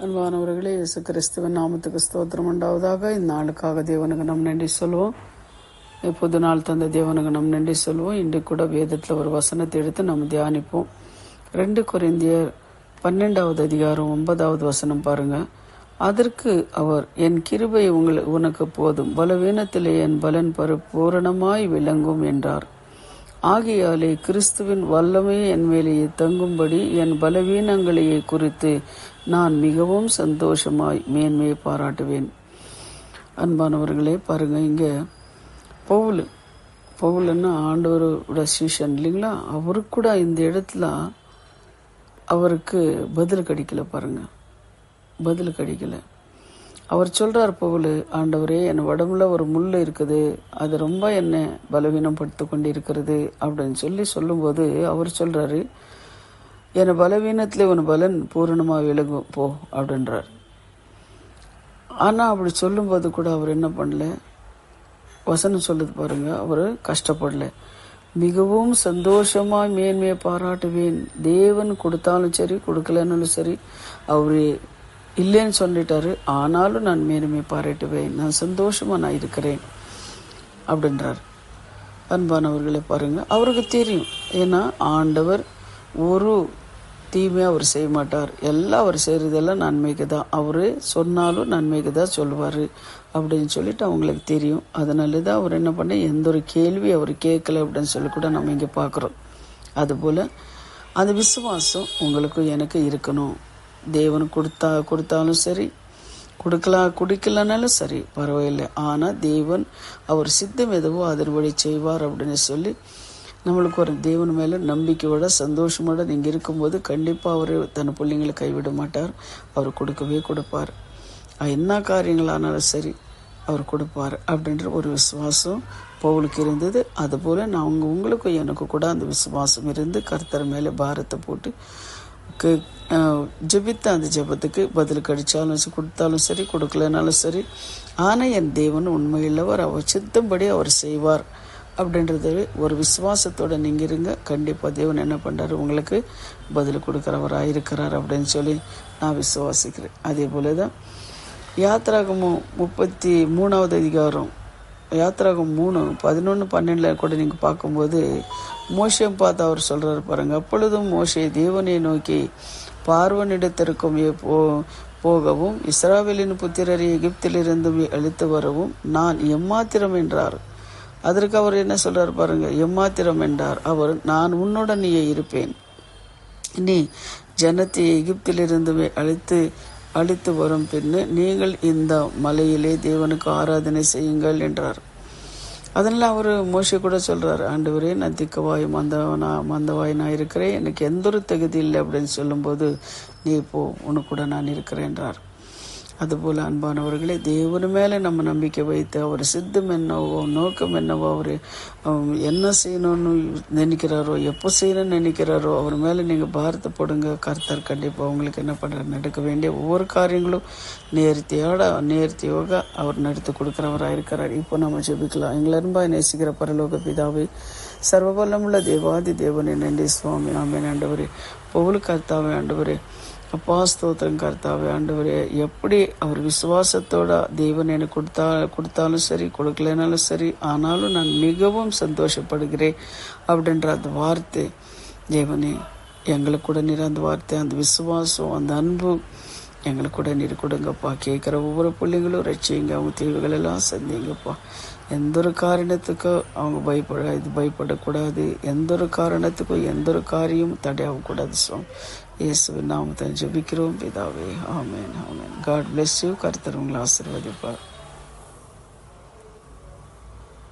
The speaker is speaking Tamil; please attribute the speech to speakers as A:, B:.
A: அன்பானவர்களே, இயேசு கிறிஸ்துவின் நாமத்துக்கு ஸ்தோத்திரம் உண்டாவதாக. இந்த நாளுக்காக தேவனுக்கு நம் நன்றி சொல்வோம். புது நாள் தந்த தேவனுக்கு நம் நன்றி சொல்வோம். இன்று கூட வேதத்தில் ஒரு வசனத்தை எடுத்து நம்ம தியானிப்போம். 2 கொரிந்தியர் 12வது அதிகாரம் 9வது வசனம் பாருங்க. அதற்கு அவர், என் கிருபை உனக்கு போதும், பலவீனத்திலே என் பலன் பூரணமாய் விளங்கும் என்றார். ஆகையாலே கிறிஸ்துவின் வல்லமை என் மேலேயே தங்கும்படி என் பலவீனங்களையே குறித்து நான் மிகவும் சந்தோஷமாய் மேன்மையை பாராட்டுவேன். அன்பானவர்களே பாருங்க, இங்க பவுலுன்னா ஆண்டவரோட சீஷன் இல்லைங்களா. அவருக்கு கூட இந்த இடத்துல அவருக்கு பதில் கிடைக்கல. பாருங்க, பதில் கிடைக்கல. அவர் சொல்றார், பவுல், ஆண்டவரே, என் உடம்புல ஒரு முள் இருக்குது, அது ரொம்ப என்னை பலவீனப்படுத்தி கொண்டு இருக்கிறது அப்படின்னு சொல்லும்போது அவர் சொல்றாரு, என் பலவீனத்திலே உன் பலன் பூரணமாக விளங்கும் போ அப்படின்றார். ஆனால் அப்படி சொல்லும்போது கூட அவர் என்ன பண்ணல, வசனம் சொல்லுது பாருங்க, அவர் கஷ்டப்படல. மிகவும் சந்தோஷமாக மேன்மையை பாராட்டுவேன். தேவன் கொடுத்தாலும் சரி கொடுக்கலன்னாலும் சரி, அவரு இல்லைன்னு சொல்லிட்டாரு, ஆனாலும் நான் மேன்மையை பாராட்டுவேன், நான் சந்தோஷமா நான் இருக்கிறேன் அப்படின்றார். அன்பானவர்களை பாருங்க, அவருக்கு தெரியும், ஏன்னா ஆண்டவர் ஒரு தீமையாக அவர் செய்ய மாட்டார். எல்லாம் அவர் செய்கிறதெல்லாம் நன்மைக்கு தான், அவர் சொன்னாலும் நன்மைக்கு தான் சொல்லுவார் அப்படின்னு சொல்லிட்டு அவங்களுக்கு தெரியும். அதனால தான் அவர் என்ன பண்ண, எந்த ஒரு கேள்வி அவர் கேட்கல அப்படின்னு சொல்லி கூட நம்ம இங்கே பார்க்குறோம். அதுபோல் அந்த விசுவாசம் உங்களுக்கும் எனக்கு இருக்கணும். தேவன் கொடுத்தாலும் சரி, குடிக்கலனாலும் சரி பரவாயில்லை, ஆனால் தேவன் அவர் சித்தம் எதுவோ அதன்படி செய்வார் அப்படின்னு சொல்லி நம்மளுக்கு ஒரு தேவன் மேலே நம்பிக்கையோட சந்தோஷமோட நீங்கள் இருக்கும்போது கண்டிப்பாக அவர் தன் பிள்ளைங்களை கைவிட மாட்டார். அவர் கொடுக்கவே கொடுப்பார். என்ன காரியங்களானாலும் சரி அவர் கொடுப்பார் அப்படின்ற ஒரு விசுவாசம் பவுலுக்கு இருந்தது. அதுபோல் நான் உங்களுக்கும் எனக்கு கூட அந்த விசுவாசம் இருந்து கர்த்தர் மேலே பாரத்தை போட்டு ஜெபித்த அந்த ஜெபத்துக்கு பதில் கிடைச்சாலும் கொடுத்தாலும் சரி கொடுக்கலனாலும் சரி, ஆனால் என் தேவன் உண்மையுள்ளவர், அவர் சித்தம்படி அவர் செய்வார் அப்படின்றது ஒரு விசுவாசத்தோடு நீங்கள் இருங்க. கண்டிப்பாக தேவன் என்ன பண்ணுறாரு, உங்களுக்கு பதில் கொடுக்குறவராக இருக்கிறார் அப்படின்னு சொல்லி நான் விசுவாசிக்கிறேன். அதே போல தான் யாத்திராகமும் 33வது அதிகாரம், யாத்திராகம் 3:11-12 கூட நீங்கள் பார்க்கும்போது மோசேயை பார்த்து அவர் சொல்கிறார் பாருங்க. அப்பொழுதும் மோசே தேவனை நோக்கி, பார்வோனிடத்திற்கும் போகவும் இஸ்ராவேலின் புத்திரரை எகிப்திலிருந்து அழித்து வரவும் நான் எம்மாத்திரம் என்றார். அதற்கு அவர் என்ன சொல்றார் பாருங்க, எம்மாத்திரம் என்றார் அவர், நான் உன்னுடனேயே இருப்பேன், நீ ஜனத்தை எகிப்திலிருந்து அழித்து வரும் பின்னு நீங்கள் இந்த மலையிலே தேவனுக்கு ஆராதனை செய்யுங்கள் என்றார். அதனால அவர் மோசே கூட சொல்றாரு, ஆண்டவரே, நான் திக்கவாய் மந்தவாய் நான் இருக்கிறேன், எனக்கு எந்த ஒரு தகுதி இல்லை அப்படின்னு சொல்லும்போது, நீ போ, உனக்கு கூட நான் இருக்கிறேன் என்றார். அதுபோல் அன்பானவர்களே, தேவன் மேலே நம்ம நம்பிக்கை வைத்து அவர் சித்தம் என்னவோ நோக்கம் என்னவோ, அவர் என்ன செய்யணும்னு நினைக்கிறாரோ, எப்போ செய்யணும்னு நினைக்கிறாரோ, அவர் மேலே நீங்கள் பாரத்தை போடுங்க. கர்த்தர் கண்டிப்பாக உங்களுக்கு என்ன பண்ணுறாரு, நடக்க வேண்டிய ஒவ்வொரு காரியங்களும் நேர்த்தியோக அவர் நடத்தி கொடுக்குறவராக இருக்கிறார். இப்போ நம்ம ஜெபிக்கலாம். எங்களை அன்பாய் நேசிக்கிற பரலோக பிதாவை, சர்வபலமுள்ள தேவாதி தேவனை நன்றி சுவாமி. ஆமென். ஆண்டவரே, பவுல் கர்த்தாவே, ஆண்டவரே, அப்பா ஸ்தோத்திரம் கர்த்தாவே, ஆண்டவரே, எப்படி அவர் விசுவாசத்தோட தேவன் எனக்கு கொடுத்தாலும் சரி கொடுக்கலனாலும் சரி, ஆனாலும் நான் மிகவும் சந்தோஷப்படுகிறேன் அப்படின்ற அந்த வார்த்தை தேவனே எங்களுக்கு கூட நீர் அந்த வார்த்தை, அந்த விசுவாசம், அந்த அன்பு எங்களுக்கு கூட நீர் கொடுங்கப்பா. கேட்குற ஒவ்வொரு பிள்ளைங்களும் ரட்சிங்க, அவங்க தீவுகள் எல்லாம் சந்திங்கப்பா. எந்த ஒரு காரணத்துக்கும் அவங்க பயப்படக்கூடாது. எந்த ஒரு காரணத்துக்கும் எந்த ஒரு காரியமும் தடையாகக்கூடாது. இயேசுவின் நாமத்தை ஜெபிக்கிறோம் பிதாவே. ஆமென், ஆமென். God bless you. கர்த்தர் உங்களை ஆசீர்வதிப்பார்.